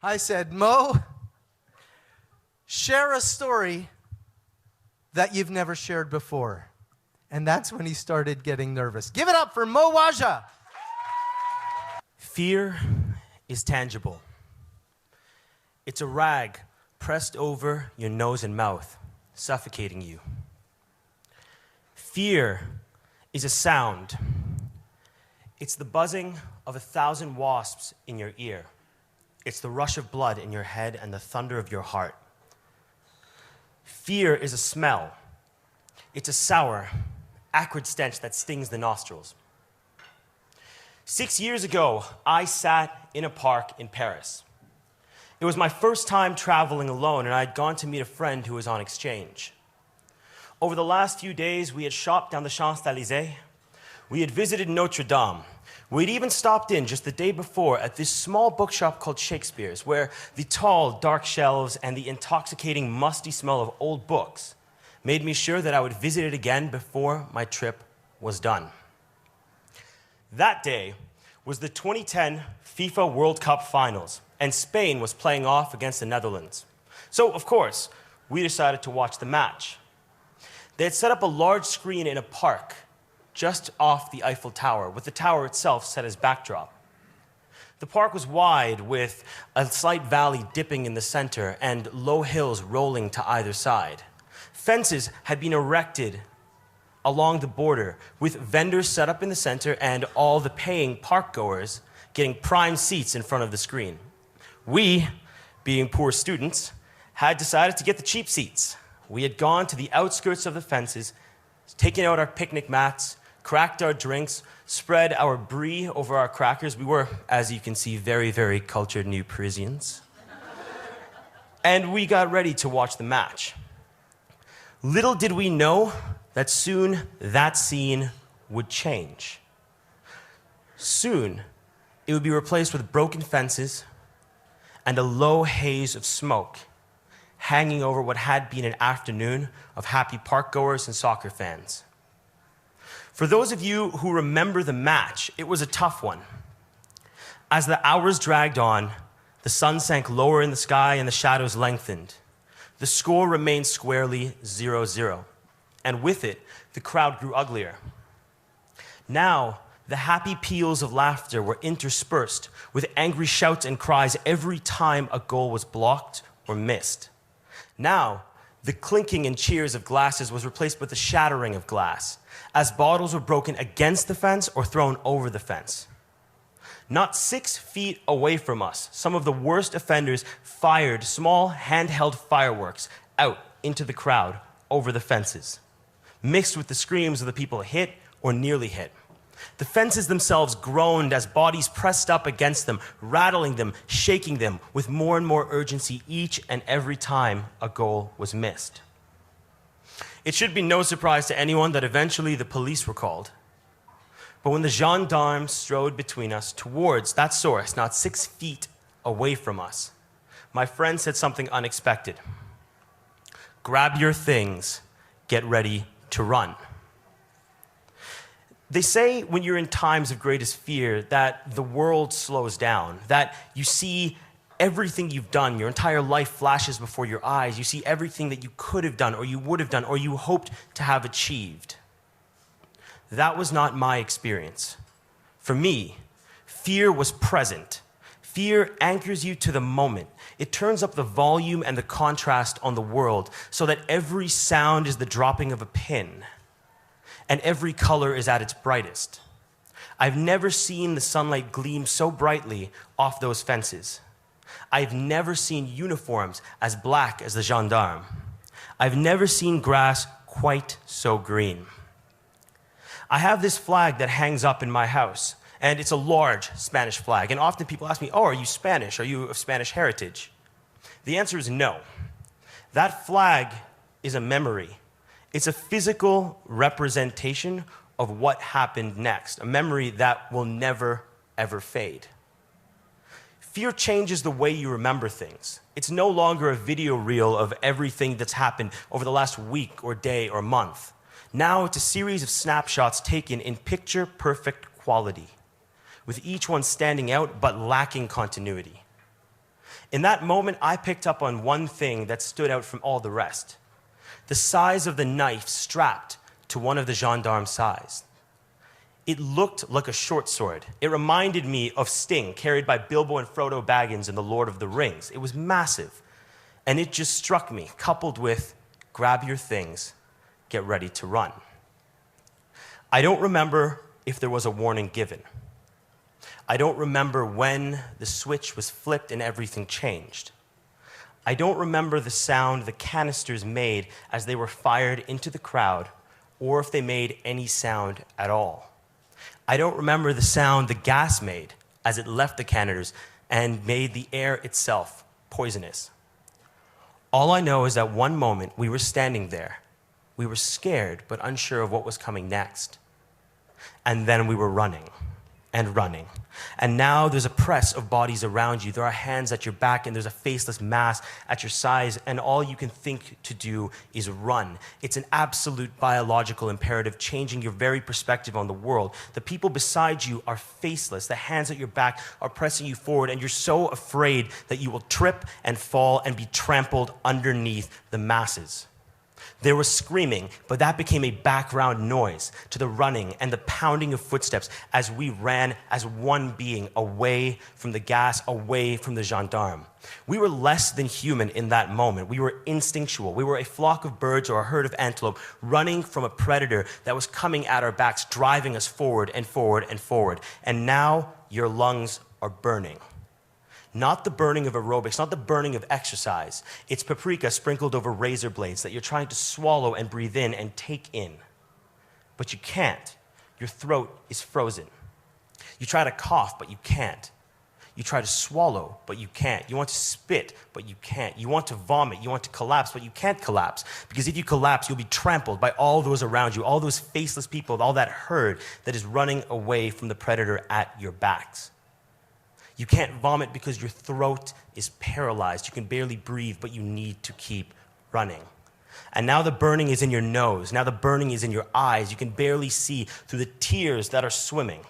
I said, Mo, share a story that you've never shared before. And that's when he started getting nervous. Give it up for Mo Waja. Fear is tangible. It's a rag pressed over your nose and mouth, suffocating you. Fear is a sound. It's the buzzing of 1,000 wasps in your ear. It's the rush of blood in your head and the thunder of your heart. Fear is a smell. It's a sour, acrid stench that stings the nostrils. 6 years ago, I sat in a park in Paris. It was my first time traveling alone, and I had gone to meet a friend who was on exchange. Over the last few days, we had shopped down the Champs-Élysées. We had visited Notre Dame. We'd even stopped in just the day before at this small bookshop called Shakespeare's, where the tall, dark shelves and the intoxicating, musty smell of old books made me sure that I would visit it again before my trip was done. That day was the 2010 FIFA World Cup Finals, and Spain was playing off against the Netherlands. So, of course, we decided to watch the match. They had set up a large screen in a park just off the Eiffel Tower, with the tower itself set as backdrop. The park was wide, with a slight valley dipping in the center and low hills rolling to either side. Fences had been erected along the border, with vendors set up in the center and all the paying parkgoers getting prime seats in front of the screen. We, being poor students, had decided to get the cheap seats. We had gone to the outskirts of the fences, taken out our picnic mats, cracked our drinks, spread our brie over our crackers. We were, as you can see, very, very cultured new Parisians. And we got ready to watch the match. Little did we know that soon that scene would change. Soon, it would be replaced with broken fences and a low haze of smoke hanging over what had been an afternoon of happy parkgoers and soccer fans. For those of you who remember the match, it was a tough one. As the hours dragged on, the sun sank lower in the sky and the shadows lengthened. The score remained squarely 0-0, and with it, the crowd grew uglier. Now, the happy peals of laughter were interspersed with angry shouts and cries every time a goal was blocked or missed. Now, the clinking and cheers of glasses was replaced with the shattering of glass, as bottles were broken against the fence or thrown over the fence. Not 6 feet away from us, some of the worst offenders fired small handheld fireworks out into the crowd over the fences, mixed with the screams of the people hit or nearly hit. The fences themselves groaned as bodies pressed up against them, rattling them, shaking them with more and more urgency each and every time a goal was missed. It should be no surprise to anyone that eventually the police were called. But when the gendarmes strode between us towards that source, not 6 feet away from us, my friend said something unexpected. Grab your things, get ready to run. They say when you're in times of greatest fear that the world slows down, that you see everything you've done, your entire life flashes before your eyes. You see everything that you could have done or you would have done or you hoped to have achieved. That was not my experience. For me, fear was present. Fear anchors you to the moment. It turns up the volume and the contrast on the world so that every sound is the dropping of a pin and every color is at its brightest. I've never seen the sunlight gleam so brightly off those fences. I've never seen uniforms as black as the gendarme. I've never seen grass quite so green. I have this flag that hangs up in my house, and it's a large Spanish flag. And often people ask me, oh, are you Spanish? Are you of Spanish heritage? The answer is no. That flag is a memory. It's a physical representation of what happened next, a memory that will never, ever fade. Fear changes the way you remember things. It's no longer a video reel of everything that's happened over the last week or day or month. Now it's a series of snapshots taken in picture-perfect quality, with each one standing out but lacking continuity. In that moment, I picked up on one thing that stood out from all the rest. The size of the knife strapped to one of the gendarmes' sides. It looked like a short sword. It reminded me of Sting, carried by Bilbo and Frodo Baggins in The Lord of the Rings. It was massive. And it just struck me, coupled with, grab your things, get ready to run. I don't remember if there was a warning given. I don't remember when the switch was flipped and everything changed. I don't remember the sound the canisters made as they were fired into the crowd, or if they made any sound at all. I don't remember the sound the gas made as it left the canisters and made the air itself poisonous. All I know is that one moment we were standing there. We were scared but unsure of what was coming next. And then we were running and running. And now there's a press of bodies around you. There are hands at your back, and there's a faceless mass at your sides, and all you can think to do is run. It's an absolute biological imperative, changing your very perspective on the world. The people beside you are faceless. The hands at your back are pressing you forward, and you're so afraid that you will trip and fall and be trampled underneath the masses. There was screaming, but that became a background noise to the running and the pounding of footsteps as we ran as one being away from the gas, away from the gendarme. We were less than human in that moment. We were instinctual. We were a flock of birds or a herd of antelope running from a predator that was coming at our backs, driving us forward and forward and forward. And now your lungs are burning. Not the burning of aerobics, not the burning of exercise. It's paprika sprinkled over razor blades that you're trying to swallow and breathe in and take in. But you can't. Your throat is frozen. You try to cough, but you can't. You try to swallow, but you can't. You want to spit, but you can't. You want to vomit, you want to collapse, but you can't collapse. Because if you collapse, you'll be trampled by all those around you, all those faceless people, all that herd that is running away from the predator at your backs. You can't vomit because your throat is paralyzed. You can barely breathe, but you need to keep running. And now the burning is in your nose. Now the burning is in your eyes. You can barely see through the tears that are swimming.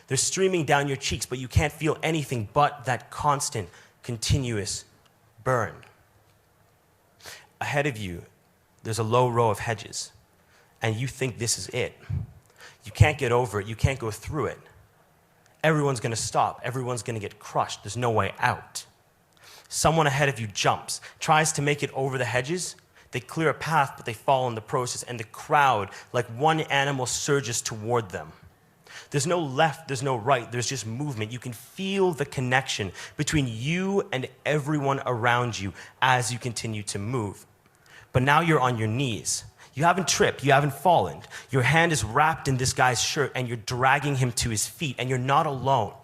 They're streaming down your cheeks, but you can't feel anything but that constant, continuous burn. Ahead of you, there's a low row of hedges, and you think this is it. You can't get over it. You can't go through it. Everyone's going to stop. Everyone's going to get crushed. There's no way out. Someone ahead of you jumps, tries to make it over the hedges. They clear a path, but they fall in the process, and the crowd, like one animal, surges toward them. There's no left, there's no right, there's just movement. You can feel the connection between you and everyone around you as you continue to move. But now you're on your knees. You haven't tripped, you haven't fallen. Your hand is wrapped in this guy's shirt and you're dragging him to his feet, and you're not alone.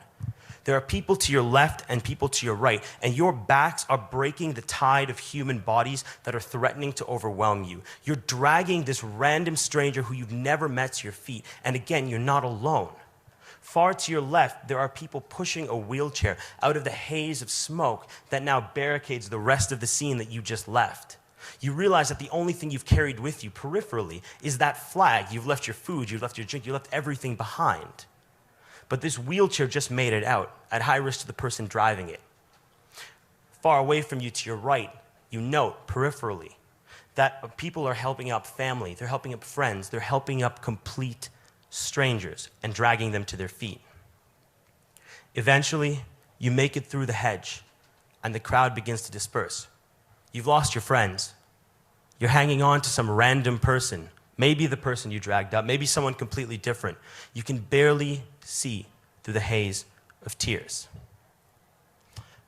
There are people to your left and people to your right, and your backs are breaking the tide of human bodies that are threatening to overwhelm you. You're dragging this random stranger who you've never met to your feet, and again, you're not alone. Far to your left, there are people pushing a wheelchair out of the haze of smoke that now barricades the rest of the scene that you just left. You realize that the only thing you've carried with you peripherally is that flag. You've left your food, you've left your drink, you left everything behind. But this wheelchair just made it out, at high risk to the person driving it. Far away from you to your right, you note peripherally that people are helping up family, they're helping up friends, they're helping up complete strangers and dragging them to their feet. Eventually, you make it through the hedge and the crowd begins to disperse. You've lost your friends. You're hanging on to some random person, maybe the person you dragged up, maybe someone completely different. You can barely see through the haze of tears.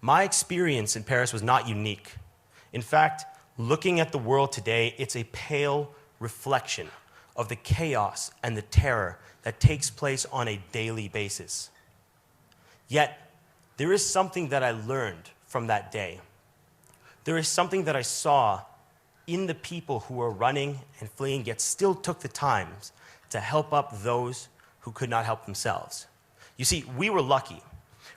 My experience in Paris was not unique. In fact, looking at the world today, it's a pale reflection of the chaos and the terror that takes place on a daily basis. Yet, there is something that I learned from that day. There is something that I saw in the people who were running and fleeing, yet still took the time to help up those who could not help themselves. You see, we were lucky.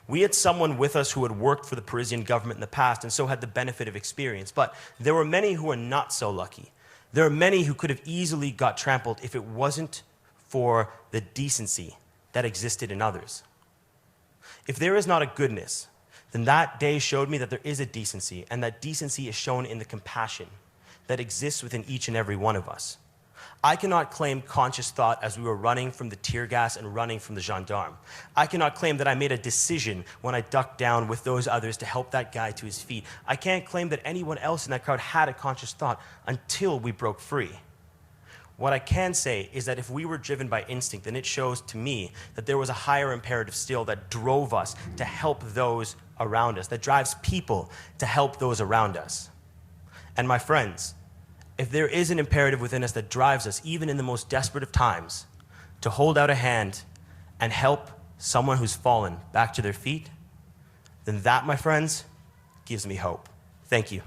We had someone with us who had worked for the Parisian government in the past and so had the benefit of experience. But there were many who were not so lucky. There are many who could have easily got trampled if it wasn't for the decency that existed in others. If there is not a goodness, then that day showed me that there is a decency, and that decency is shown in the compassion that exists within each and every one of us. I cannot claim conscious thought as we were running from the tear gas and running from the gendarme. I cannot claim that I made a decision when I ducked down with those others to help that guy to his feet. I can't claim that anyone else in that crowd had a conscious thought until we broke free. What I can say is that if we were driven by instinct, then it shows to me that there was a higher imperative still that drove us to help those around us, that drives people to help those around us. And my friends, if there is an imperative within us that drives us, even in the most desperate of times, to hold out a hand and help someone who's fallen back to their feet, then that, my friends, gives me hope. Thank you.